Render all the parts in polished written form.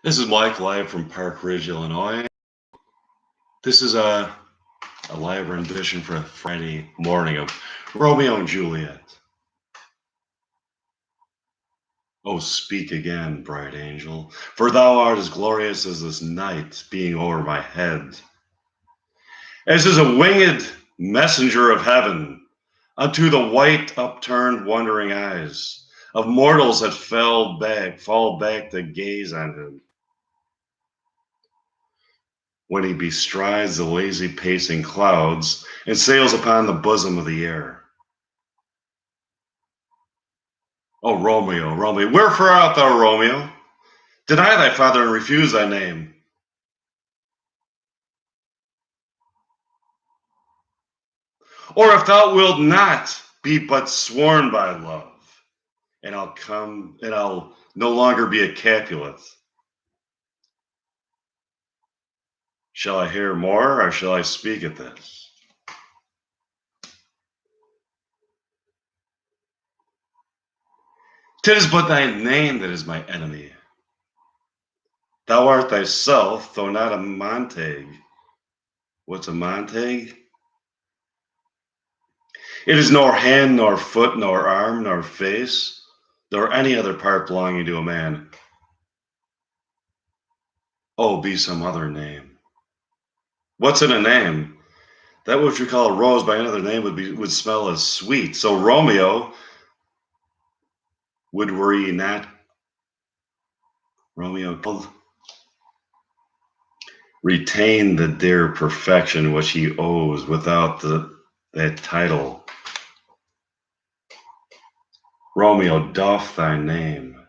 This is Mike live from Park Ridge, Illinois. This is a live rendition for a Friday morning of Romeo and Juliet. Oh, speak again, bright angel, for thou art as glorious as this night being over my head. As is a winged messenger of heaven unto the white upturned wondering eyes of mortals that fall back to gaze on him. When he bestrides the lazy pacing clouds and sails upon the bosom of the air. O Romeo, Romeo, wherefore art thou, Romeo? Deny thy father and refuse thy name. Or if thou wilt not, be but sworn by love, and I'll no longer be a Capulet. Shall I hear more, or shall I speak at this? Tis but thy name that is my enemy. Thou art thyself, though not a Montague. What's a Montague? It is nor hand, nor foot, nor arm, nor face, nor any other part belonging to a man. Oh, be some other name. What's in a name? That which we call a rose by another name would smell as sweet. So Romeo, were he not Romeo, retain the dear perfection which he owes without that title. Romeo, doff thy name,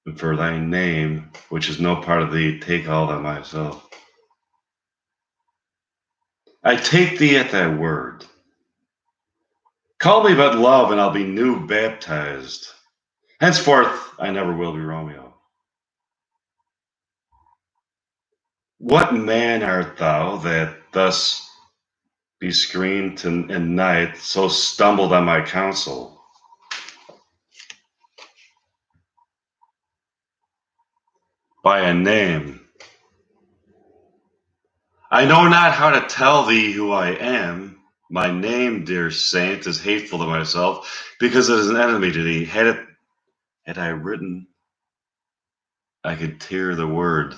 and for thy name, which is no part of thee, take all thy myself. I take thee at thy word. Call me but love, and I'll be new baptized. Henceforth, I never will be Romeo. What man art thou that thus bescreened in night, so stumbled on my counsel? By a name. I know not how to tell thee who I am. My name, dear saint, is hateful to myself, because it is an enemy to thee. Had I written, I could tear the word.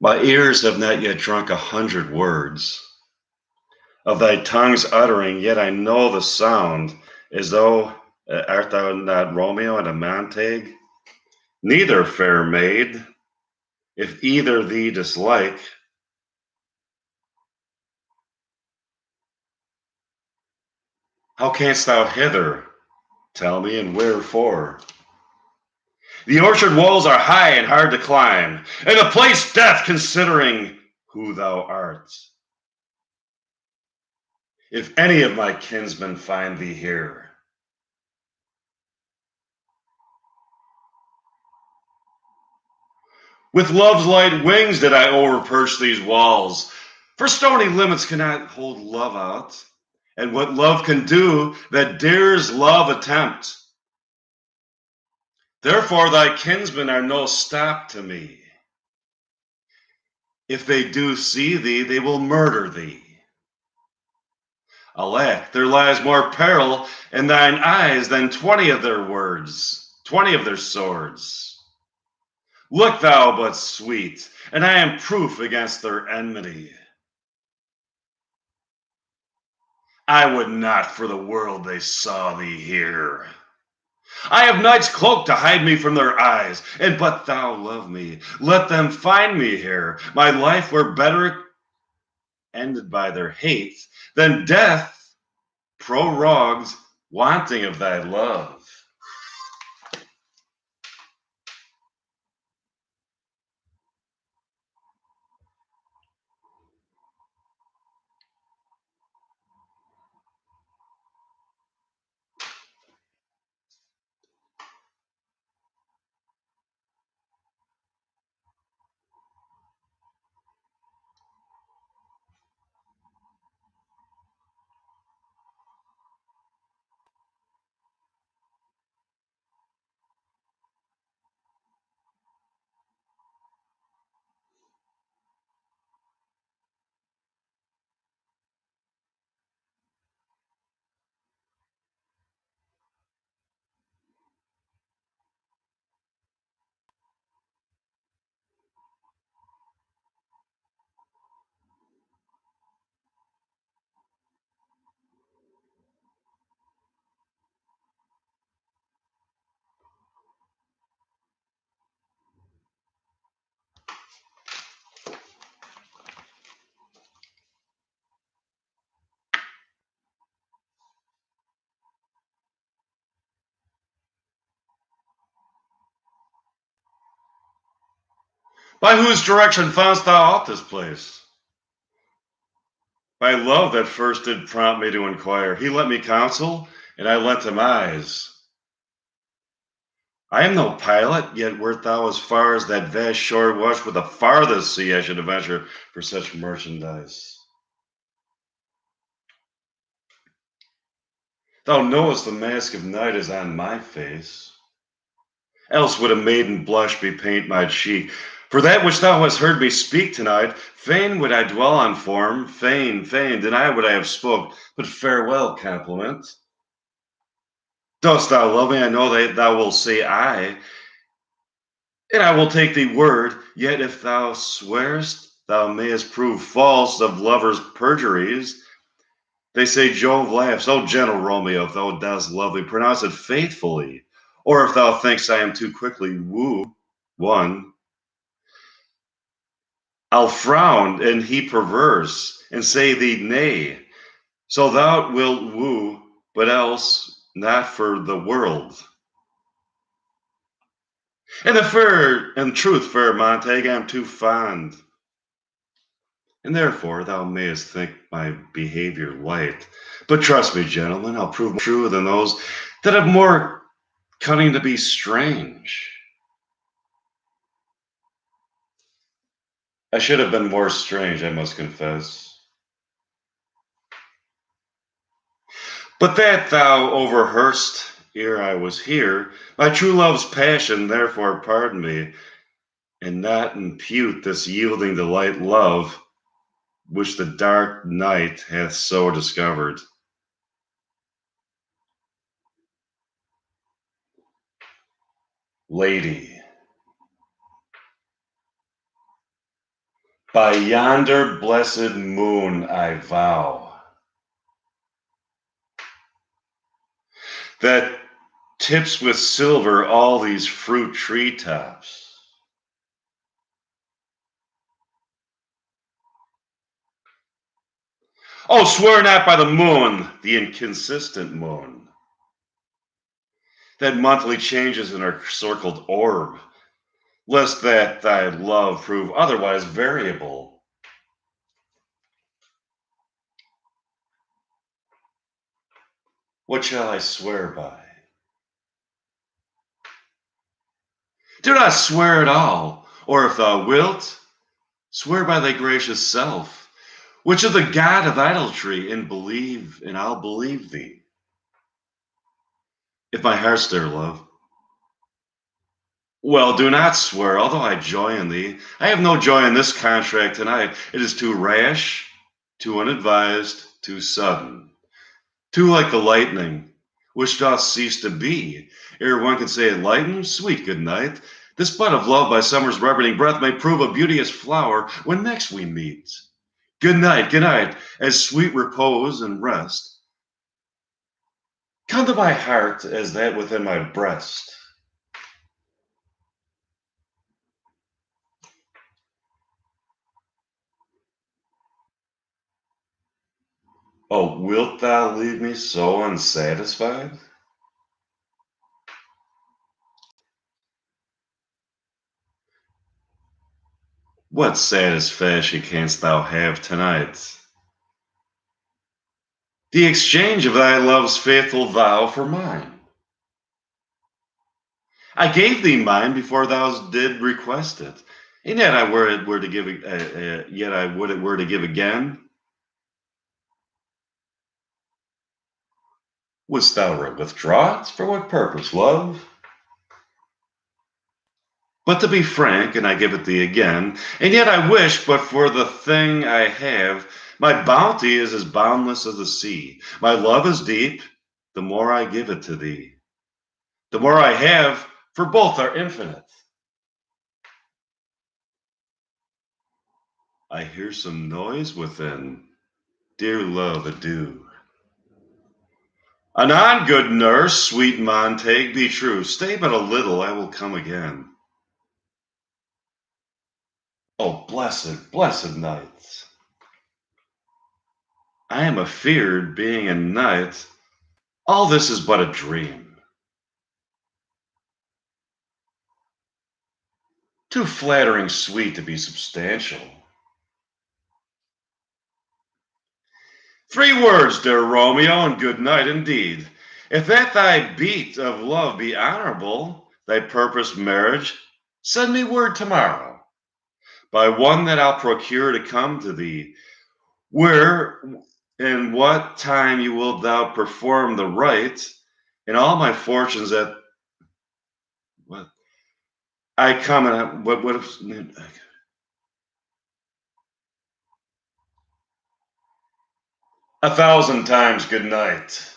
My ears have not yet drunk 100 words of thy tongue's uttering, yet I know the sound, as though art thou not Romeo and a Montague? Neither, fair maid, if either thee dislike. How canst thou hither? Tell me, and wherefore? The orchard walls are high and hard to climb, and the place death, considering who thou art. If any of my kinsmen find thee here, with love's light wings did I overperch these walls, for stony limits cannot hold love out, and what love can do, that dares love attempt. Therefore thy kinsmen are no stop to me. If they do see thee, they will murder thee. Alack, there lies more peril in thine eyes than 20 of their words, 20 of their swords. Look thou but sweet, and I am proof against their enmity. I would not for the world they saw thee here. I have night's cloak to hide me from their eyes, and but thou love me, let them find me here. My life were better ended by their hate than death prorogued, wanting of thy love. By whose direction foundst thou out this place? By love that first did prompt me to inquire. He lent me counsel, and I lent him eyes. I am no pilot, yet wert thou as far as that vast shore was, for the farthest sea I should venture for such merchandise. Thou knowest the mask of night is on my face. Else would a maiden blush bepaint my cheek. For that which thou hast heard me speak tonight, fain would I dwell on form, fain deny what I have spoke, but farewell, compliment. Dost thou love me? I know that thou wilt say aye, and I will take thee word. Yet if thou swearest, thou mayest prove false of lovers' perjuries. They say Jove laughs. O gentle Romeo, if thou dost love me, pronounce it faithfully. Or if thou thinkst I am too quickly woo one, I'll frown and he perverse, and say thee nay. So thou wilt woo, but else not for the world. And in truth, fair Montague, I am too fond. And therefore thou mayest think my behavior light. But trust me, gentlemen, I'll prove truer than those that have more cunning to be strange. I should have been more strange, I must confess. But that thou overheardst ere I was here, my true love's passion, therefore pardon me, and not impute this yielding to light love, which the dark night hath so discovered. Lady, by yonder blessed moon I vow that tips with silver all these fruit tree tops. Oh, swear not by the moon, the inconsistent moon, that monthly changes in her circled orb, lest that thy love prove otherwise variable. What shall I swear by? Do not swear at all, or if thou wilt, swear by thy gracious self, which is the god of idolatry, and believe, and I'll believe thee. If my heart's there, love. Well, do not swear, although I joy in thee. I have no joy in this contract tonight. It is too rash, too unadvised, too sudden, too like the lightning, which doth cease to be, ere one can say it lighten, sweet good night. This bud of love by summer's ripening breath may prove a beauteous flower when next we meet. Good night, as sweet repose and rest come to my heart as that within my breast. Oh, wilt thou leave me so unsatisfied? What satisfaction canst thou have tonight? The exchange of thy love's faithful vow for mine. I gave thee mine before thou did request it, and yet I were it were to give, yet I would it were to give again. Wouldst thou withdraw it? For what purpose, love? But to be frank, and I give it thee again, and yet I wish but for the thing I have. My bounty is as boundless as the sea. My love is deep. The more I give it to thee, the more I have, for both are infinite. I hear some noise within. Dear love, adieu. Anon, good nurse, sweet Montague, be true. Stay but a little, I will come again. Oh, blessed, blessed night! I am afeard, being a knight, all this is but a dream. too flattering sweet to be substantial. 3 words, dear Romeo, and good night indeed. If that thy beat of love be honorable, thy purposed marriage, send me word tomorrow, by one that I'll procure to come to thee, where and what time you wilt thou perform the rite, and all my fortunes that what I come and what if 1,000 times good night.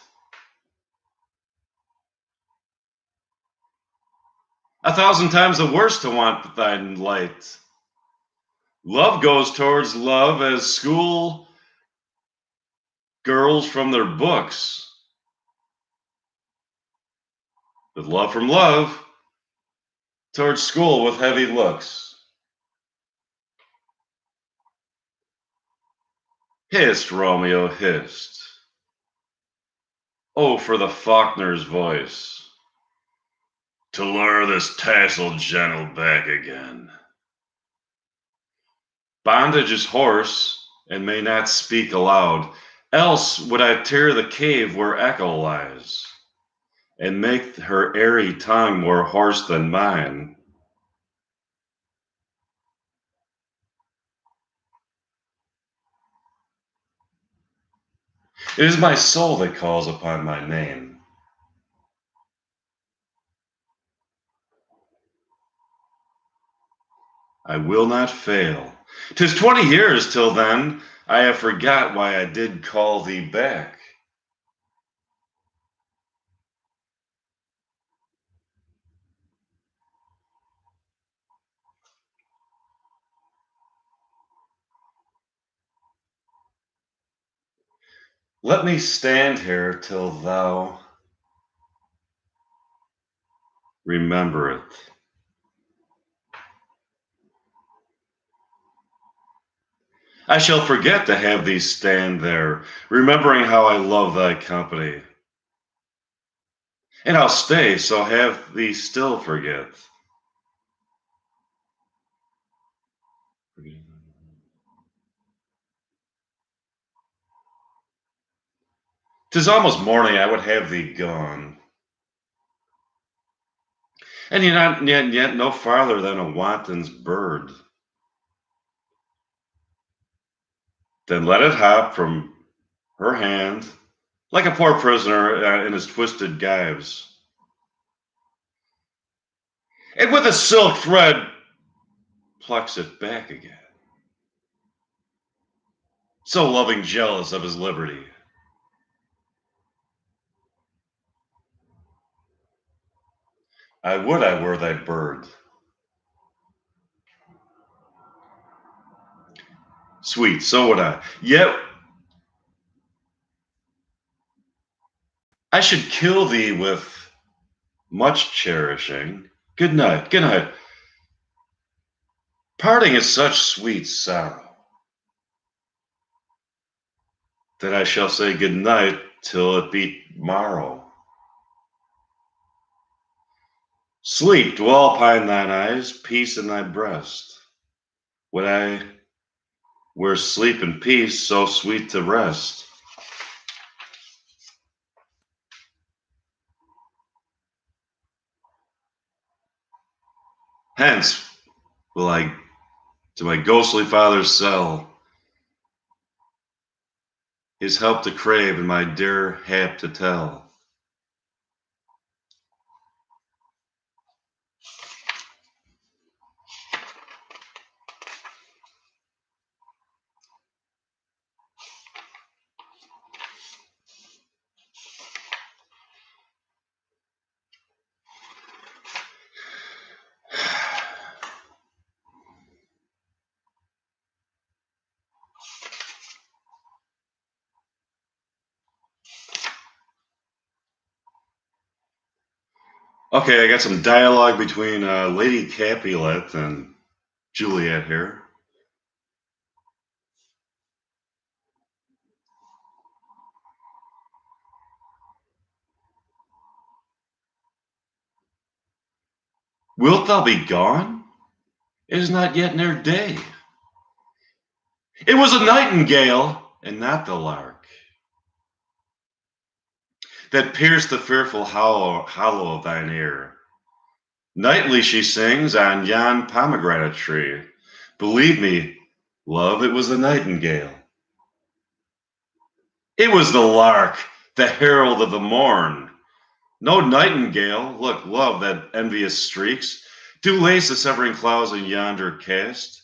1,000 times the worse to want thine light. Love goes towards love as school girls from their books, but love from love towards school with heavy looks. Hist, Romeo, hist. Oh, for the Faulkner's voice, to lure this tasseled gentle back again. Bondage is hoarse, and may not speak aloud, else would I tear the cave where echo lies, and make her airy tongue more hoarse than mine. It is my soul that calls upon my name. I will not fail. 'Tis 20 years till then. I have forgot why I did call thee back. Let me stand here till thou remember it. I shall forget to have thee stand there, remembering how I love thy company. And I'll stay, so have thee still forget. 'Tis almost morning, I would have thee gone. And yet no farther than a wanton's bird. Then let it hop from her hand, like a poor prisoner in his twisted gyves, and with a silk thread plucks it back again, so loving jealous of his liberty. I would I were thy bird. Sweet, so would I. Yet I should kill thee with much cherishing. Good night, good night. Parting is such sweet sorrow that I shall say good night till it be morrow. Sleep, dwell upon thine eyes, peace in thy breast. Would I were sleep and peace so sweet to rest. Hence will I to my ghostly father's cell, his help to crave and my dear hap to tell. Okay, I got some dialogue between Lady Capulet and Juliet here. Wilt thou be gone? It is not yet near day. It was a nightingale, and not the lark, that pierced the fearful hollow of thine ear. Nightly she sings on yon pomegranate tree. Believe me, love, it was the nightingale. It was the lark, the herald of the morn. No nightingale, look, love, that envious streaks, do lace the severing clouds in yonder cast.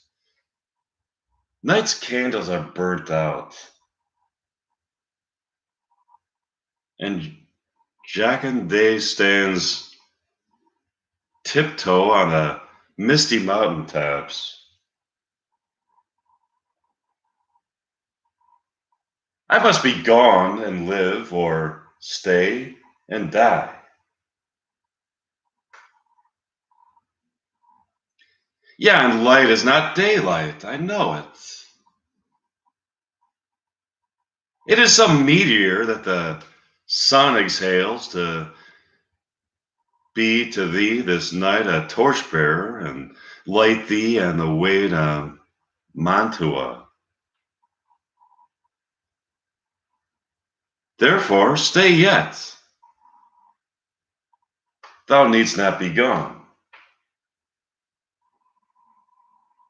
Night's candles are burnt out, and jocund day stands tiptoe on the misty mountain tops. I must be gone and live, or stay and die. Yeah, and light is not daylight, I know it. It is some meteor that the sun exhales to be to thee this night a torchbearer and light thee on the way to Mantua. Therefore, stay yet. Thou needst not be gone.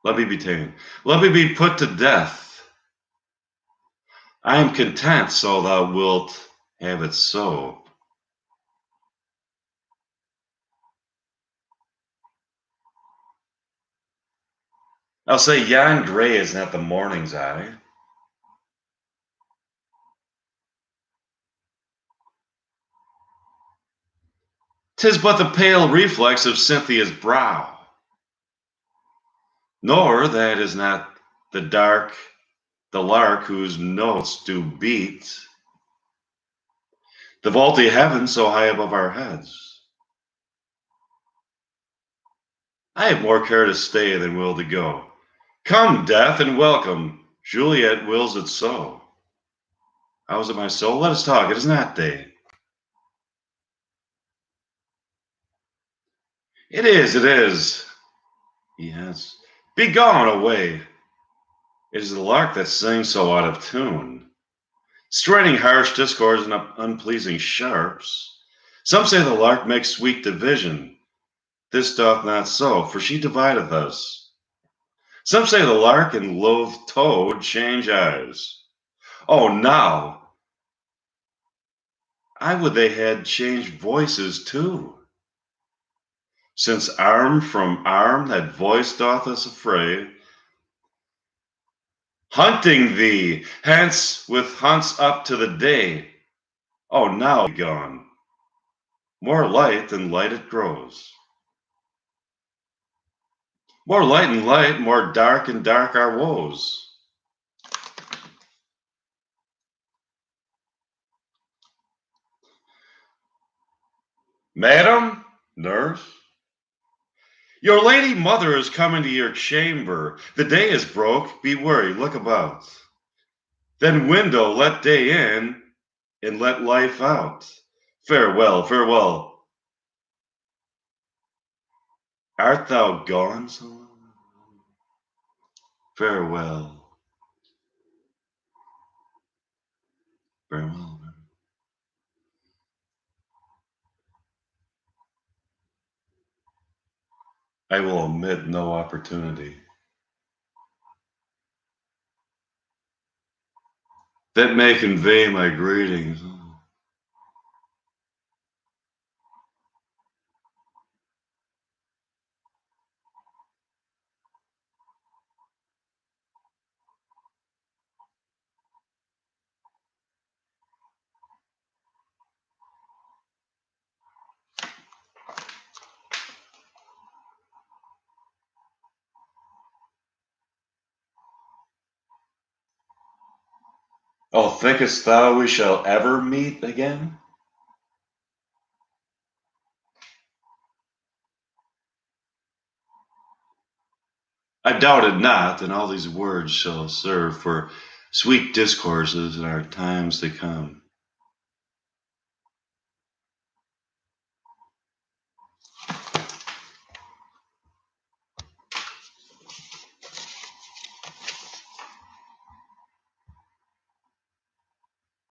Let me be taken. Let me be put to death. I am content, so thou wilt have it so. I'll say yon gray is not the morning's eye. 'Tis but the pale reflex of Cynthia's brow. Nor that is not the lark whose notes do beat the vaulty heaven so high above our heads. I have more care to stay than will to go. Come, death, and welcome. Juliet wills it so. How is it, my soul? Let us talk. It is not day. It is, it is. Yes. Be gone away. It is the lark that sings so out of tune, straining harsh discords and unpleasing sharps. Some say the lark makes sweet division. This doth not so, for she divideth us. Some say the lark and loath toad change eyes. Oh, now I would they had changed voices too, since arm from arm that voice doth us affray. Hunting thee, hence with hunts up to the day. Oh, now be gone. More light than light it grows. More light and light, more dark and dark our woes. Madam, nurse, your lady mother is come into your chamber. The day is broke. Be wary, look about. Then window, let day in, and let life out. Farewell, farewell. Art thou gone so long? Farewell, farewell. I will omit no opportunity that may convey my greetings. Oh, thinkest thou we shall ever meet again? I doubted not, and all these words shall serve for sweet discourses in our times to come.